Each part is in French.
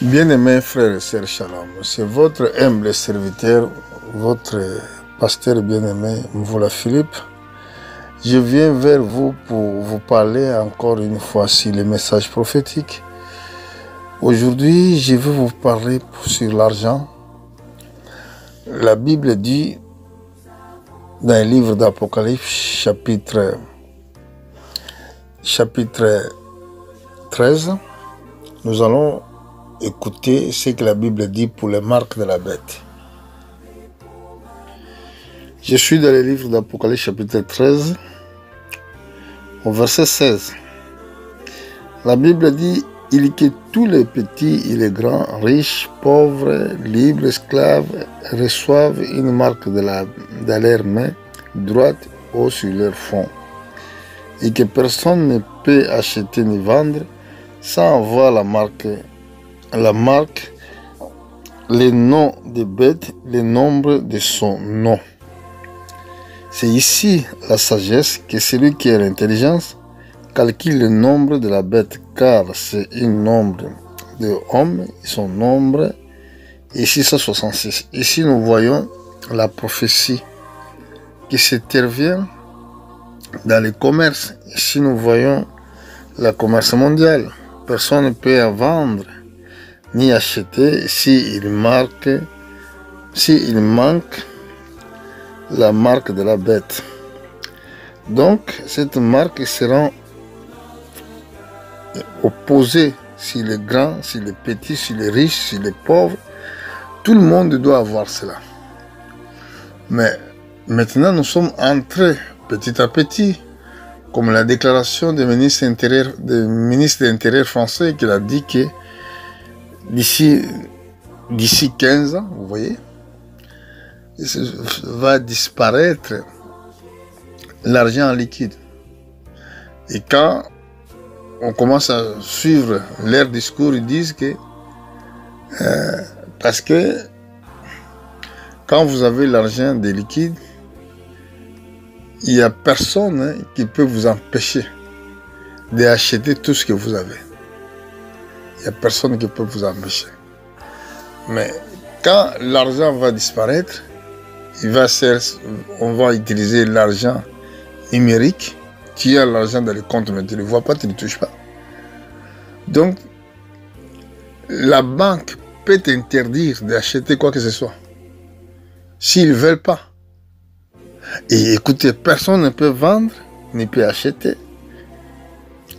Bien-aimés frères et sœurs, Shalom, c'est votre humble serviteur, votre pasteur bien-aimé, Mvoula Philippe. Je viens vers vous pour vous parler encore une fois sur les messages prophétiques. Aujourd'hui, je vais vous parler sur l'argent. La Bible dit, dans le livre d'Apocalypse, chapitre 13, nous allons écouter ce que la Bible dit pour les marques de la bête. Je suis dans le livre d'Apocalypse chapitre 13, au verset 16. La Bible dit, il que tous les petits et les grands, riches, pauvres, libres, esclaves, reçoivent une marque de leur main droite ou sur leur front, et que personne ne peut acheter ni vendre sans avoir la marque, les noms des bêtes, le nombre de son nom. C'est ici la sagesse que celui qui a l'intelligence calcule le nombre de la bête, car c'est un nombre de hommes, son nombre est 666. Ici nous voyons la prophétie qui s'intervient dans le commerce. Ici nous voyons le commerce mondial. Personne ne peut vendre ni acheter s'il manque la marque de la bête. Donc cette marque sera opposée sur les grands, sur les petits, sur les riches, sur les pauvres. Tout le monde doit avoir cela. Mais maintenant nous sommes entrés petit à petit, comme la déclaration du ministre de l'Intérieur français qui a dit que d'ici 15 ans, vous voyez, va disparaître l'argent en liquide. Et quand on commence à suivre leur discours, ils disent que parce que quand vous avez l'argent de liquide, il n'y a personne qui peut vous empêcher d'acheter tout ce que vous avez. Il n'y a personne qui peut vous empêcher. Mais quand l'argent va disparaître, on va utiliser l'argent numérique. Tu as l'argent dans le compte, mais tu ne le vois pas, tu ne le touches pas. Donc, la banque peut t'interdire d'acheter quoi que ce soit, s'ils ne veulent pas. Et écoutez, personne ne peut vendre, ne peut acheter,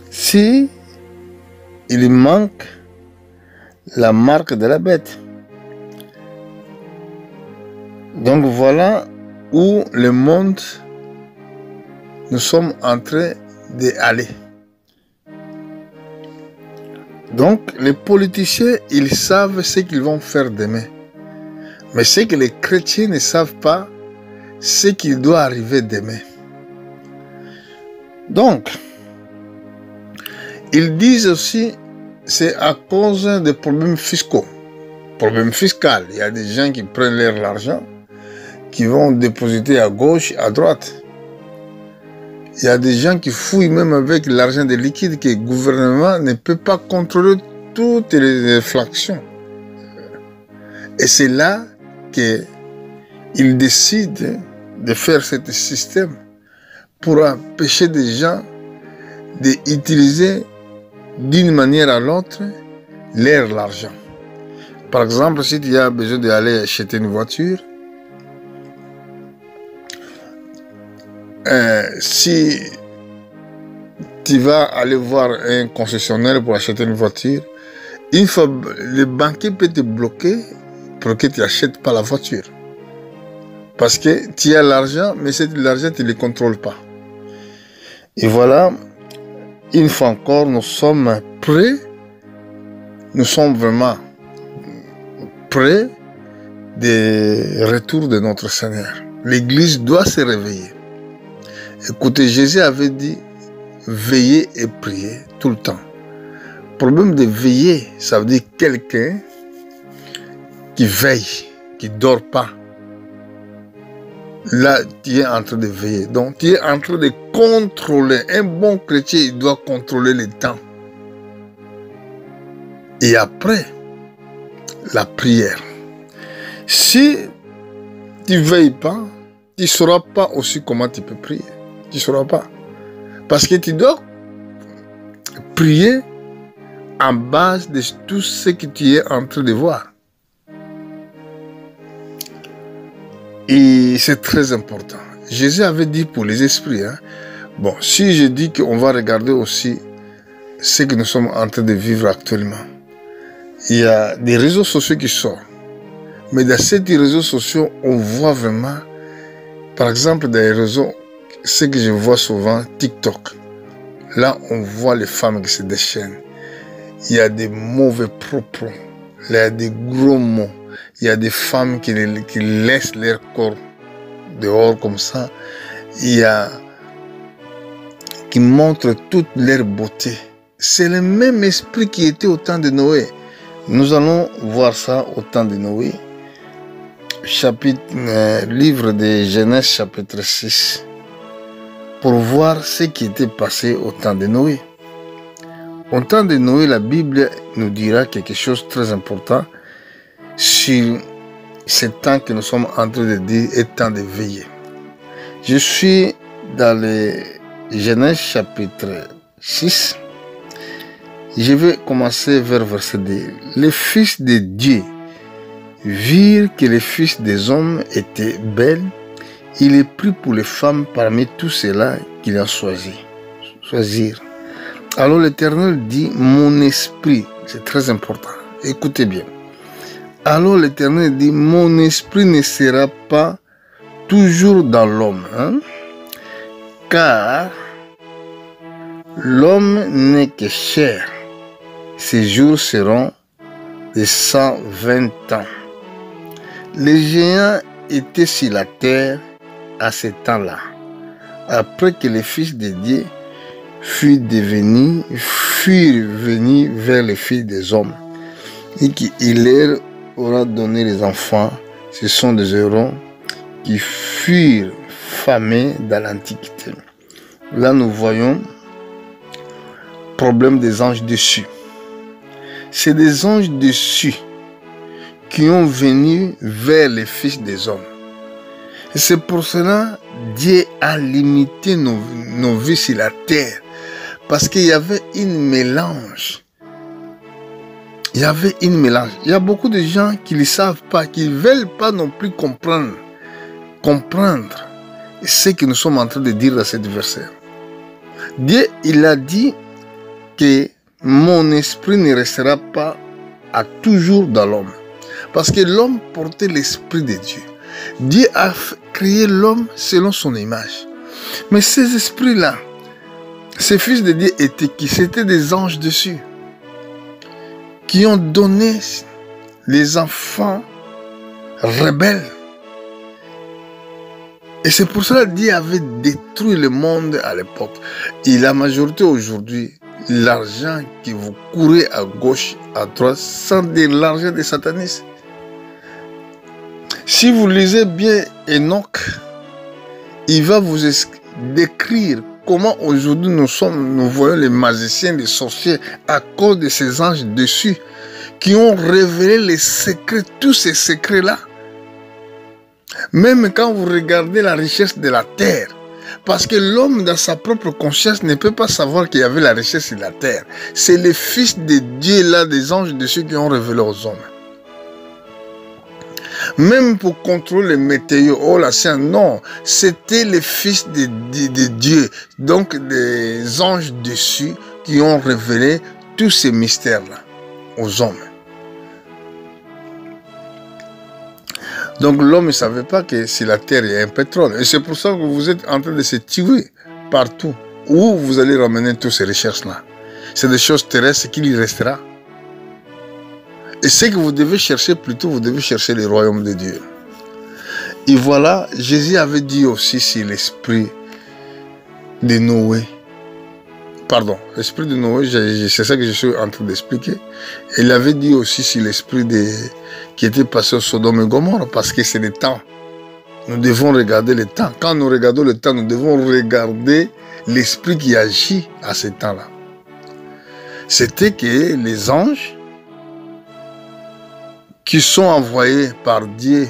si il manque la marque de la bête. Donc voilà où le monde, nous sommes en train d'aller. Donc les politiciens, ils savent ce qu'ils vont faire demain. Mais ce que les chrétiens ne savent pas, ce qui doit arriver demain. Donc, ils disent aussi, c'est à cause des problèmes fiscaux. Problèmes fiscaux, il y a des gens qui prennent leur argent, qui vont dépositer à gauche, à droite. Il y a des gens qui fouillent même avec l'argent de liquide que le gouvernement ne peut pas contrôler toutes les infractions. Et c'est là qu'ils décident de faire ce système pour empêcher des gens d'utiliser d'une manière à l'autre leur argent. Par exemple, si tu as besoin d'aller acheter une voiture, si tu vas aller voir un concessionnaire pour acheter une voiture, une fois, le banquier peut te bloquer pour que tu n'achètes pas la voiture. Parce que tu as l'argent, mais l'argent, tu ne le contrôles pas. Et voilà, une fois encore, nous sommes prêts. Nous sommes vraiment prêts du retour de notre Seigneur. L'Église doit se réveiller. Écoutez, Jésus avait dit, veillez et priez tout le temps. Le problème de veiller, ça veut dire quelqu'un qui veille, qui ne dort pas. Là, tu es en train de veiller. Donc, tu es en train de contrôler. Un bon chrétien, il doit contrôler le temps. Et après, la prière. Si tu ne veilles pas, tu ne sauras pas aussi comment tu peux prier. Tu ne sauras pas. Parce que tu dois prier en base de tout ce que tu es en train de voir. Et c'est très important. Jésus avait dit pour les esprits, bon, si je dis qu'on va regarder aussi ce que nous sommes en train de vivre actuellement, il y a des réseaux sociaux qui sortent. Mais dans ces réseaux sociaux, on voit vraiment, par exemple, dans les réseaux, ce que je vois souvent, TikTok. Là, on voit les femmes qui se déchaînent. Il y a des mauvais propos. Il y a des gros mots. Il y a des femmes qui laissent leur corps dehors comme ça. Il y a qui montrent toute leur beauté. C'est le même esprit qui était au temps de Noé. Nous allons voir ça au temps de Noé. Livre de Genèse chapitre 6. Pour voir ce qui était passé au temps de Noé. Au temps de Noé, la Bible nous dira quelque chose de très important sur ce temps que nous sommes en train de dire est temps de veiller. Je suis dans le Genèse chapitre 6. Je vais commencer vers verset 2. Les fils de Dieu virent que les fils des hommes étaient belles. Il est pris pour les femmes parmi tous ceux-là qu'il a choisir. Alors l'Éternel dit, mon esprit, c'est très important, écoutez bien. Alors l'Éternel dit, mon esprit ne sera pas toujours dans l'homme, car l'homme n'est que chair. Ses jours seront de 120 ans. Les géants étaient sur la terre à ce temps-là, après que les fils de Dieu furent venus vers les filles des hommes, et qu'il leur aura donné les enfants. Ce sont des héros qui furent famés dans l'Antiquité. Là, nous voyons le problème des anges déçus. C'est des anges déçus qui ont venu vers les fils des hommes. Et c'est pour cela que Dieu a limité nos vies sur la terre. Parce qu'il y avait une mélange. Il y a beaucoup de gens qui ne savent pas, qui ne veulent pas non plus comprendre ce que nous sommes en train de dire dans cet verset. Dieu, il a dit que mon esprit ne restera pas à toujours dans l'homme. Parce que l'homme portait l'esprit de Dieu. Dieu a créé l'homme selon son image. Mais ces esprits-là, ces fils de Dieu étaient qui? C'était des anges dessus. Qui ont donné les enfants rebelles. Et c'est pour cela que Dieu avait détruit le monde à l'époque. Et la majorité aujourd'hui, l'argent que vous courez à gauche, à droite, c'est de l'argent des satanistes. Si vous lisez bien Enoch, il va vous décrire comment aujourd'hui nous voyons les magiciens, les sorciers, à cause de ces anges dessus, qui ont révélé les secrets, tous ces secrets-là. Même quand vous regardez la richesse de la terre, parce que l'homme dans sa propre conscience ne peut pas savoir qu'il y avait la richesse de la terre. C'est les fils de Dieu là, des anges dessus qui ont révélé aux hommes. Même pour contrôler les météos, oh la science, non, c'était les fils de Dieu, donc des anges dessus qui ont révélé tous ces mystères-là aux hommes. Donc l'homme ne savait pas que sur la terre il y a un pétrole. Et c'est pour ça que vous êtes en train de se tuer partout. Où vous allez ramener toutes ces recherches-là? C'est des choses terrestres qu'il y restera. Et ce que vous devez chercher plutôt, vous devez chercher le royaume de Dieu. Et voilà, Jésus avait dit aussi sur l'esprit de Noé. Pardon, l'esprit de Noé, c'est ça que je suis en train d'expliquer. Il avait dit aussi sur l'esprit qui était passé au Sodome et Gomorrhe, parce que c'est le temps. Nous devons regarder le temps. Quand nous regardons le temps, nous devons regarder l'esprit qui agit à ce temps-là. C'était que les anges qui sont envoyés par Dieu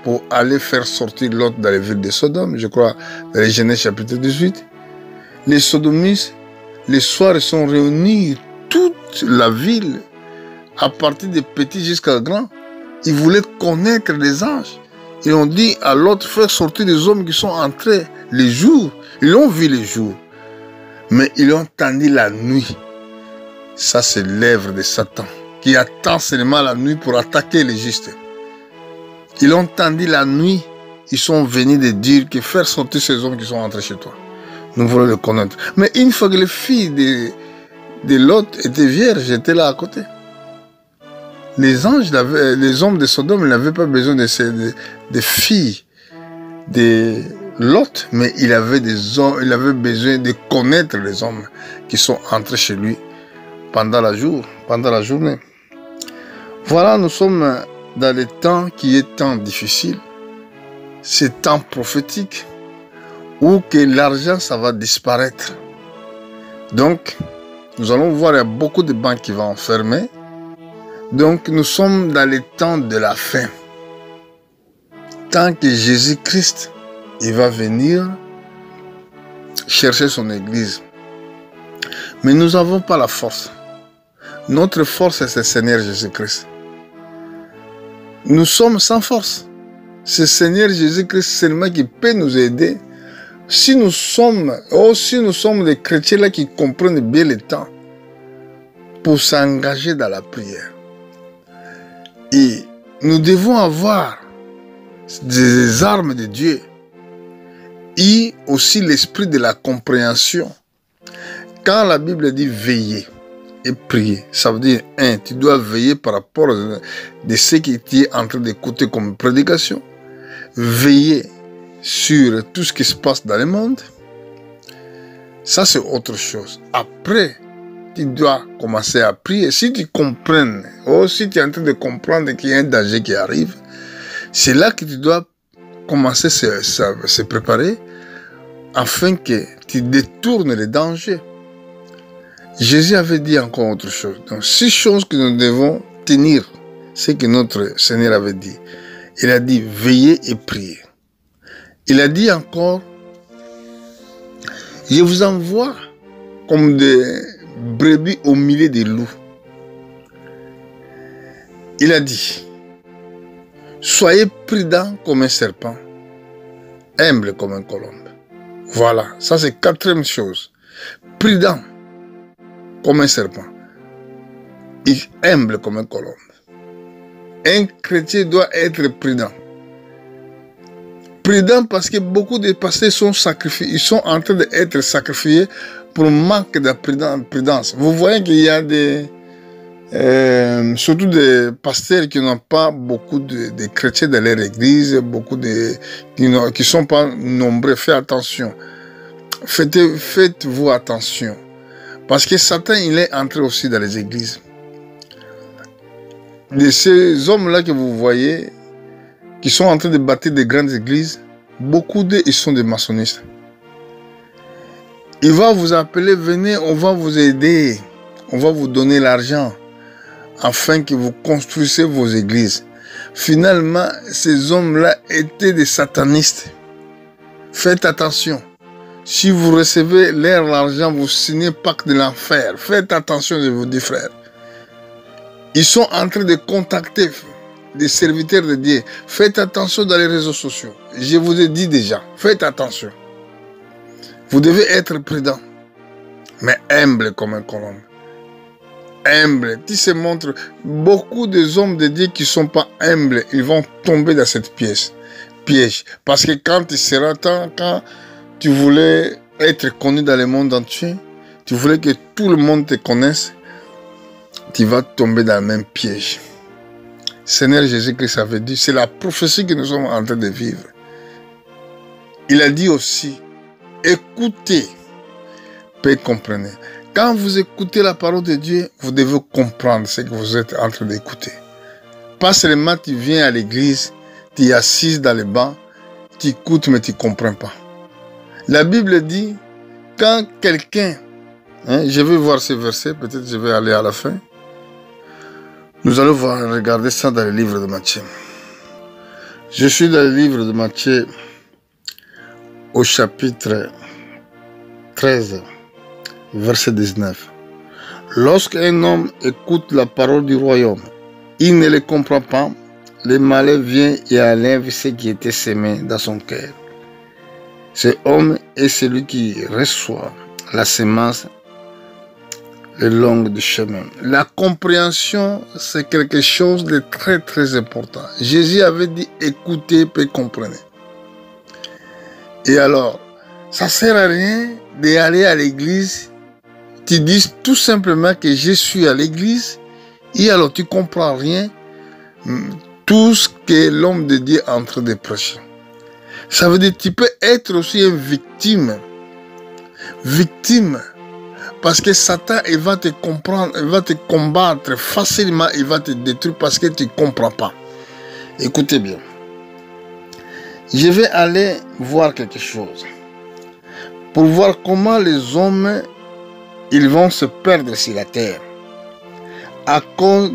pour aller faire sortir Lot dans les villes de Sodome, je crois, dans les Genèse chapitre 18. Les sodomistes, les soirs, sont réunis, toute la ville, à partir des petits jusqu'à grands. Ils voulaient connaître les anges. Ils ont dit à l'autre, faire sortir des hommes qui sont entrés les jours. Ils ont vu les jours. Mais ils ont entendu la nuit. Ça, c'est l'œuvre de Satan, qui attend seulement la nuit pour attaquer les justes. Ils ont entendu la nuit. Ils sont venus de dire que faire sortir ces hommes qui sont entrés chez toi. Nous voulons le connaître. Mais une fois que les filles de Lot étaient vierges, j'étais là à côté. Les anges, les hommes de Sodome n'avaient pas besoin de filles de Lot, mais il avait besoin de connaître les hommes qui sont entrés chez lui pendant la journée. Voilà, nous sommes dans le temps qui est temps difficile, c'est temps prophétique, où que l'argent, ça va disparaître. Donc, nous allons voir, il y a beaucoup de banques qui vont fermer. Donc, nous sommes dans le temps de la fin. Tant que Jésus-Christ, il va venir chercher son église. Mais nous n'avons pas la force. Notre force, c'est le Seigneur Jésus-Christ. Nous sommes sans force. C'est le Seigneur Jésus-Christ seulement qui peut nous aider. Si nous sommes des chrétiens là qui comprennent bien le temps pour s'engager dans la prière. Et nous devons avoir des armes de Dieu et aussi l'esprit de la compréhension. Quand la Bible dit veiller et prier, ça veut dire, tu dois veiller par rapport à ce que tu es en train d'écouter comme prédication. Veiller sur tout ce qui se passe dans le monde. Ça, c'est autre chose. Après, tu dois commencer à prier. Si tu comprends, si tu es en train de comprendre qu'il y a un danger qui arrive, c'est là que tu dois commencer à se préparer afin que tu détournes les dangers. Jésus avait dit encore autre chose. Donc, 6 choses que nous devons tenir, c'est que notre Seigneur avait dit. Il a dit veiller et prier. Il a dit encore, je vous envoie comme des brebis au milieu des loups. Il a dit, soyez prudents comme un serpent, humble comme un colombe. Voilà, ça c'est 4e chose. Prudent comme un serpent et humble comme un colombe. Un chrétien doit être prudent. Prudent parce que beaucoup de pasteurs sont sacrifiés, ils sont en train d'être sacrifiés pour manque de prudence. Vous voyez qu'il y a surtout des pasteurs qui n'ont pas beaucoup de chrétiens dans leur église, qui ne sont pas nombreux. Faites attention. Faites-vous attention. Parce que Satan, il est entré aussi dans les églises. De ces hommes-là que vous voyez, qui sont en train de bâtir des grandes églises, beaucoup d'eux, ils sont des maçonnistes. Il va vous appeler, venez, on va vous aider, on va vous donner l'argent, afin que vous construisiez vos églises. Finalement, ces hommes-là étaient des satanistes. Faites attention. Si vous recevez leur argent, vous signez pacte de l'enfer. Faites attention de vos 10 frères. Ils sont en train de contacter des serviteurs de Dieu. Faites attention dans les réseaux sociaux. Je vous ai dit déjà, faites attention. Vous devez être prudent, mais humble comme un colombe. Humble. Tu se montres, beaucoup des hommes de Dieu qui ne sont pas humbles, ils vont tomber dans cette piège. Parce que quand il sera temps, quand tu voulais être connu dans le monde entier, tu voulais que tout le monde te connaisse, tu vas tomber dans le même piège. Seigneur Jésus-Christ avait dit, c'est la prophétie que nous sommes en train de vivre. Il a dit aussi, écoutez, puis comprenez. Quand vous écoutez la parole de Dieu, vous devez comprendre ce que vous êtes en train d'écouter. Pas seulement tu viens à l'église, tu es assis dans les bancs, tu écoutes mais tu ne comprends pas. La Bible dit, quand quelqu'un, je vais voir ce verset, peut-être je vais aller à la fin. Nous allons regarder ça dans le livre de Matthieu. Je suis dans le livre de Matthieu au chapitre 13, verset 19. Lorsqu'un homme écoute la parole du royaume, il ne le comprend pas, le malheur vient et enlève ce qui était semé dans son cœur. Ce homme est celui qui reçoit la semence le long du chemin. La compréhension, c'est quelque chose de très très important. Jésus avait dit écoutez puis comprenez. Et alors, ça ne sert à rien d'aller à l'église. Tu dis tout simplement que je suis à l'église et alors tu ne comprends rien. Tout ce que l'homme de Dieu est en train de prêcher. Ça veut dire que tu peux être aussi une victime. Victime. Parce que Satan, il va te comprendre, il va te combattre facilement, il va te détruire parce que tu ne comprends pas. Écoutez bien. Je vais aller voir quelque chose. Pour voir comment les hommes, ils vont se perdre sur la terre. À cause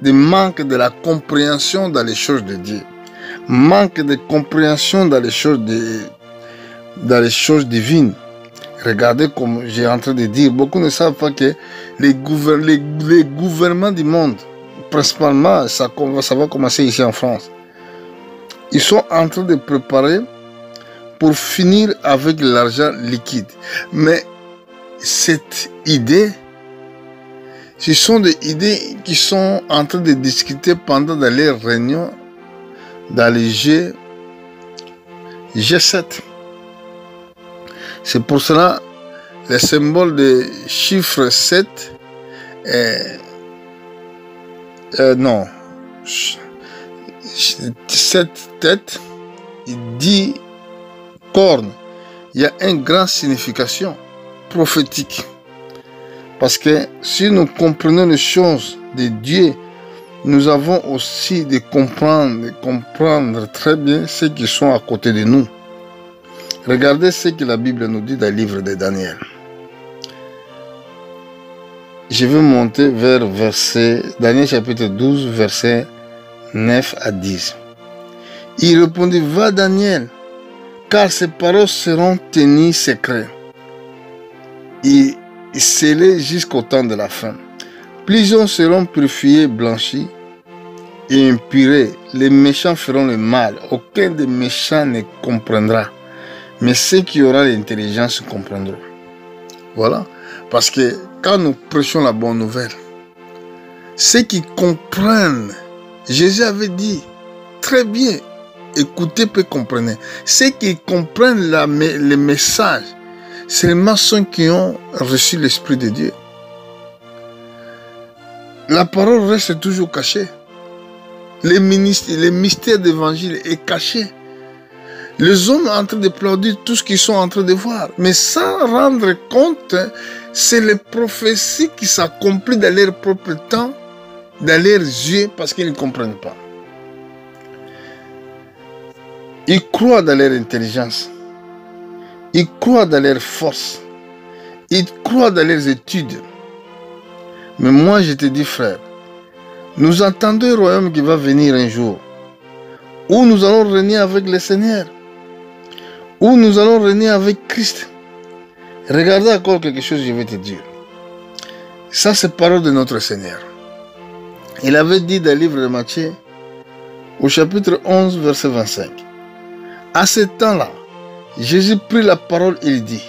du manque de la compréhension dans les choses de Dieu. Manque de compréhension dans les choses divines. Regardez comme j'ai en train de dire, beaucoup ne savent pas que les gouvernements du monde, principalement, ça va commencer ici en France, ils sont en train de préparer pour finir avec l'argent liquide. Mais cette idée, ce sont des idées qui sont en train de discuter pendant les réunions dans les G7. C'est pour cela le symbole de chiffre 7 7 têtes et 10 cornes. Il y a une grande signification prophétique. Parce que si nous comprenons les choses de Dieu, nous avons aussi de comprendre très bien ceux qui sont à côté de nous. Regardez ce que la Bible nous dit dans le livre de Daniel. Je vais monter vers Daniel chapitre 12, verset 9 à 10. Il répondit, va Daniel, car ces paroles seront tenues secrètes et scellées jusqu'au temps de la fin. Plusieurs seront purifiés, blanchis et impurés. Les méchants feront le mal. Aucun des méchants ne comprendra. Mais ceux qui auront l'intelligence comprendront. Voilà. Parce que quand nous prêchons la bonne nouvelle, ceux qui comprennent, Jésus avait dit, très bien, écoutez et comprenez. Ceux qui comprennent le message, seulement ceux qui ont reçu l'Esprit de Dieu. La parole reste toujours cachée. Le mystère d'évangile est caché. Les hommes sont en train de plaudir tout ce qu'ils sont en train de voir. Mais sans rendre compte, c'est les prophéties qui s'accomplissent dans leur propre temps, dans leurs yeux, parce qu'ils ne comprennent pas. Ils croient dans leur intelligence. Ils croient dans leur force. Ils croient dans leurs études. Mais moi, je te dis, frère, nous entendons un royaume qui va venir un jour, où nous allons régner avec le Seigneur, où nous allons régner avec Christ. Regardez encore quelque chose, je vais te dire. Ça, c'est parole de notre Seigneur. Il avait dit dans le livre de Matthieu, au chapitre 11, verset 25. À ce temps-là, Jésus prit la parole et il dit,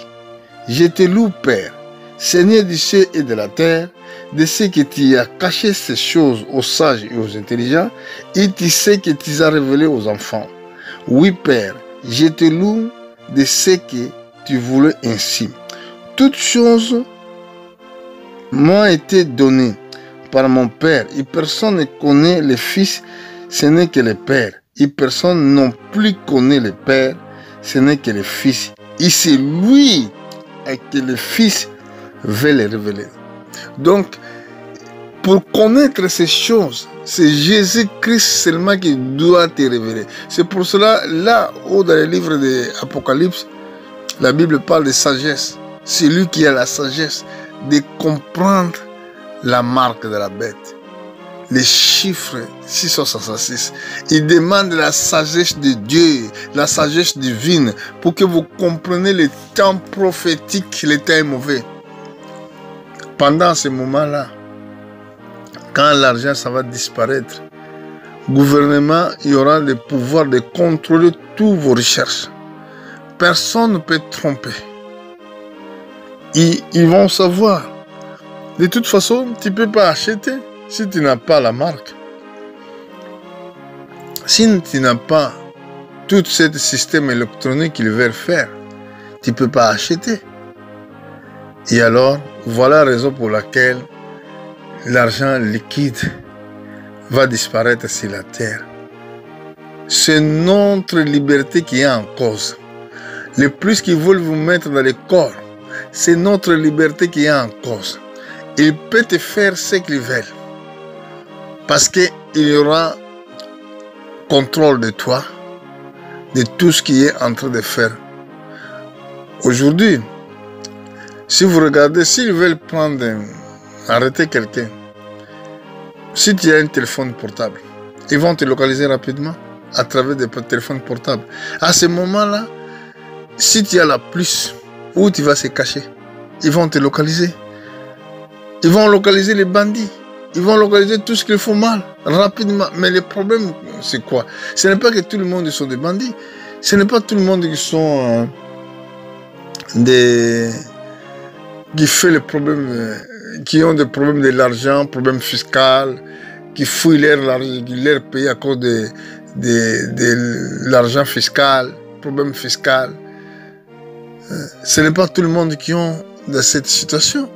je te loue, Père, Seigneur du ciel et de la terre, de ce que tu as caché ces choses aux sages et aux intelligents, et tu sais que tu as révélé aux enfants. Oui, Père, je te loue de ce que tu voulais ainsi. Toutes choses m'ont été données par mon Père, et personne ne connaît le Fils, ce n'est que le Père, et personne non plus connaît le Père, ce n'est que le Fils, et c'est lui que le Fils veut les révéler. Donc, pour connaître ces choses, c'est Jésus-Christ seulement qui doit te révéler. C'est pour cela, là où dans le livre de l'Apocalypse, la Bible parle de sagesse. C'est lui qui a la sagesse de comprendre la marque de la bête. les chiffres 666. Il demande la sagesse de Dieu, la sagesse divine, pour que vous compreniez le temps prophétique, le temps est mauvais. Pendant ce moment-là, quand l'argent, ça va disparaître, le gouvernement, il y aura le pouvoir de contrôler toutes vos recherches. Personne ne peut tromper. Ils vont savoir. De toute façon, tu ne peux pas acheter si tu n'as pas la marque. Si tu n'as pas tout ce système électronique qu'ils veulent faire, tu ne peux pas acheter. Et alors, voilà la raison pour laquelle l'argent liquide va disparaître sur la terre. C'est notre liberté qui est en cause. Le plus qu'ils veulent vous mettre dans le corps, c'est notre liberté qui est en cause. Ils peuvent te faire ce qu'ils veulent. Parce qu'il y aura contrôle de toi, de tout ce qu'il est en train de faire. Aujourd'hui, si vous regardez, s'ils veulent arrêter quelqu'un, si tu as un téléphone portable, ils vont te localiser rapidement à travers des téléphones portables. À ce moment-là, si tu as la plus, où tu vas se cacher, ils vont te localiser. Ils vont localiser les bandits. Ils vont localiser tout ce qu'ils font mal, rapidement. Mais le problème, c'est quoi? Ce n'est pas que tout le monde sont des bandits. Ce n'est pas tout le monde qui sont qui fait les problèmes, qui ont des problèmes de l'argent, problèmes fiscaux, qui fouillent leur pays à cause de l'argent fiscal, problème fiscal. Ce n'est pas tout le monde qui ont dans cette situation.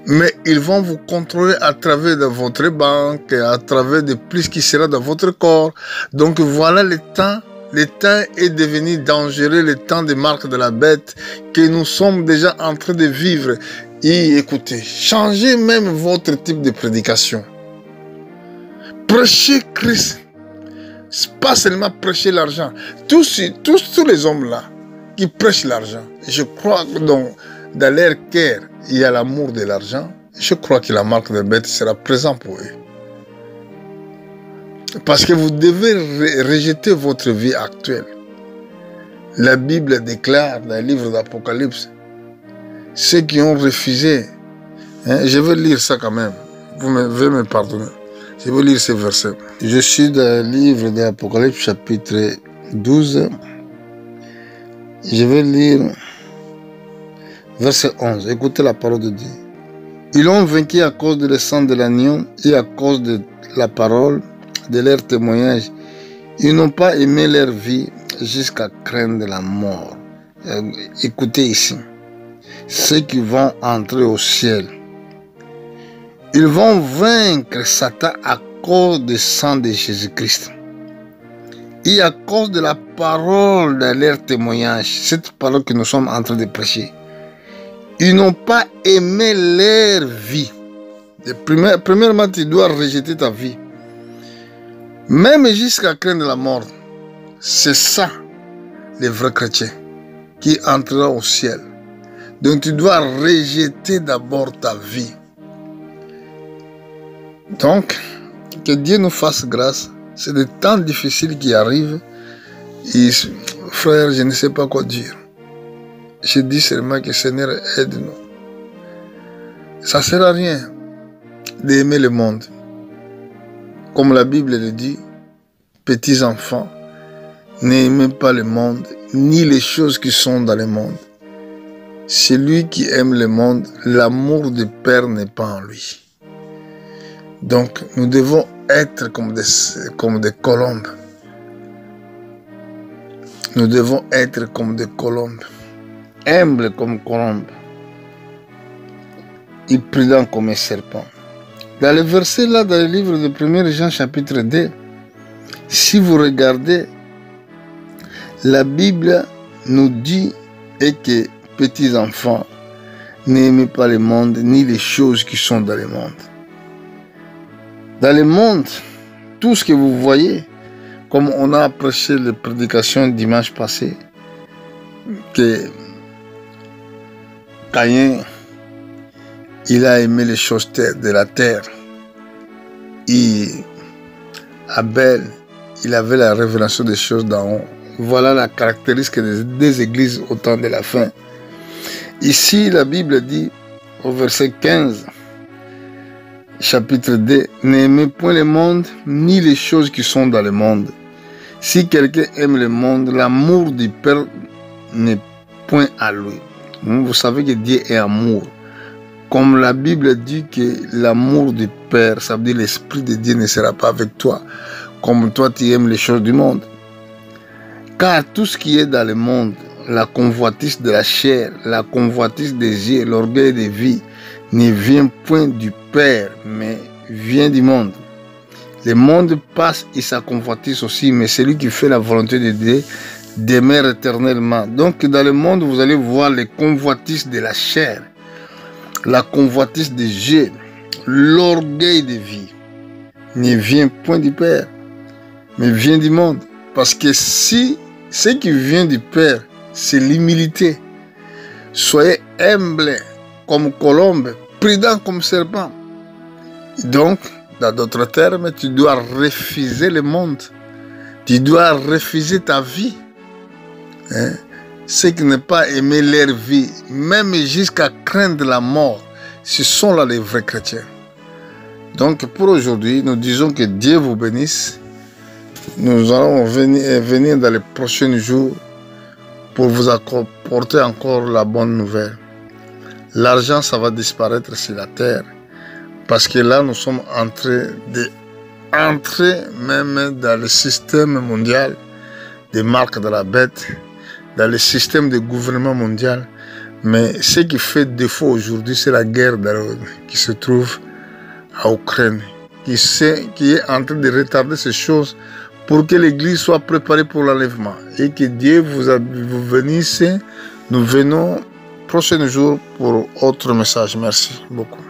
Mais ils vont vous contrôler à travers de votre banque, à travers de plus qui sera dans votre corps. Donc voilà le temps. Le temps est devenu dangereux, le temps des marques de la bête que nous sommes déjà en train de vivre. Et écoutez, changez même votre type de prédication. Prêchez Christ. Pas seulement prêcher l'argent. Tous les hommes-là qui prêchent l'argent, je crois que dans leur cœur, il y a l'amour de l'argent. Je crois que la marque de bête sera présente pour eux. Parce que vous devez rejeter votre vie actuelle. La Bible déclare dans le livre d'Apocalypse, ceux qui ont refusé, je vais lire ça quand même, vous devez me pardonner, je vais lire ces versets. Je suis dans le livre d'Apocalypse chapitre 12, je vais lire verset 11, écoutez la parole de Dieu. Ils ont vaincu à cause de le sang de l'agneau et à cause de la parole de leur témoignage. Ils n'ont pas aimé leur vie jusqu'à craindre la mort. Écoutez ici. Ceux qui vont entrer au ciel, ils vont vaincre Satan à cause du sang de Jésus-Christ. Et à cause de la parole de leur témoignage, cette parole que nous sommes en train de prêcher. Ils n'ont pas aimé leur vie. Premièrement, tu dois rejeter ta vie. Même jusqu'à craindre la mort. C'est ça, les vrais chrétiens, qui entrera au ciel. Donc tu dois rejeter d'abord ta vie. Donc, que Dieu nous fasse grâce. C'est des temps difficiles qui arrivent. Et, frère, je ne sais pas quoi dire. Je dis seulement que Seigneur aide-nous. Ça ne sert à rien d'aimer le monde. Comme la Bible le dit, petits enfants, n'aimez pas le monde, ni les choses qui sont dans le monde. Celui qui aime le monde, l'amour du Père n'est pas en lui. Donc, nous devons être comme des colombes. Nous devons être comme des colombes. Humbles comme colombes. Et prudents comme un serpent. Dans le verset là, dans le livre de 1 Jean chapitre 2, si vous regardez, la Bible nous dit que petits enfants, n'aimez pas le monde, ni les choses qui sont dans le monde. Dans le monde, tout ce que vous voyez, comme on a prêché les prédications dimanche passé, que Caïn, il a aimé les choses de la terre. Abel, il avait la révélation des choses d'en haut. Voilà la caractéristique des églises au temps de la fin. Ici, la Bible dit, au verset 15, chapitre 2, « N'aimez point le monde, ni les choses qui sont dans le monde. Si quelqu'un aime le monde, l'amour du Père n'est point à lui. » Vous savez que Dieu est amour. Comme la Bible dit que l'amour du Père, ça veut dire l'Esprit de Dieu ne sera pas avec toi, comme toi tu aimes les choses du monde. Car tout ce qui est dans le monde, la convoitise de la chair, la convoitise des yeux, l'orgueil des vies, ne vient point du Père, mais vient du monde. Le monde passe et sa convoitise aussi, mais celui qui fait la volonté de Dieu demeure éternellement. Donc dans le monde, vous allez voir les convoitises de la chair, la convoitise des yeux, l'orgueil des vies, ne vient point du Père, mais vient du monde. Parce que si ce qui vient du Père, c'est l'humilité. Soyez humbles comme colombe, prudent comme serpent. Donc, dans d'autres termes, tu dois refuser le monde. Tu dois refuser ta vie. Ceux qui n'ont pas aimé leur vie, même jusqu'à craindre la mort, ce sont là les vrais chrétiens. Donc, pour aujourd'hui, nous disons que Dieu vous bénisse. Nous allons venir dans les prochains jours pour vous apporter encore la bonne nouvelle. L'argent, ça va disparaître sur la terre. Parce que là, nous sommes en train d'entrer même dans le système mondial des marques de la bête, dans le système de gouvernement mondial. Mais ce qui fait défaut aujourd'hui, c'est la guerre qui se trouve à Ukraine, qui est en train de retarder ces choses pour que l'Église soit préparée pour l'enlèvement. Et que Dieu vous bénisse. Nous venons prochain jour pour autre message. Merci beaucoup.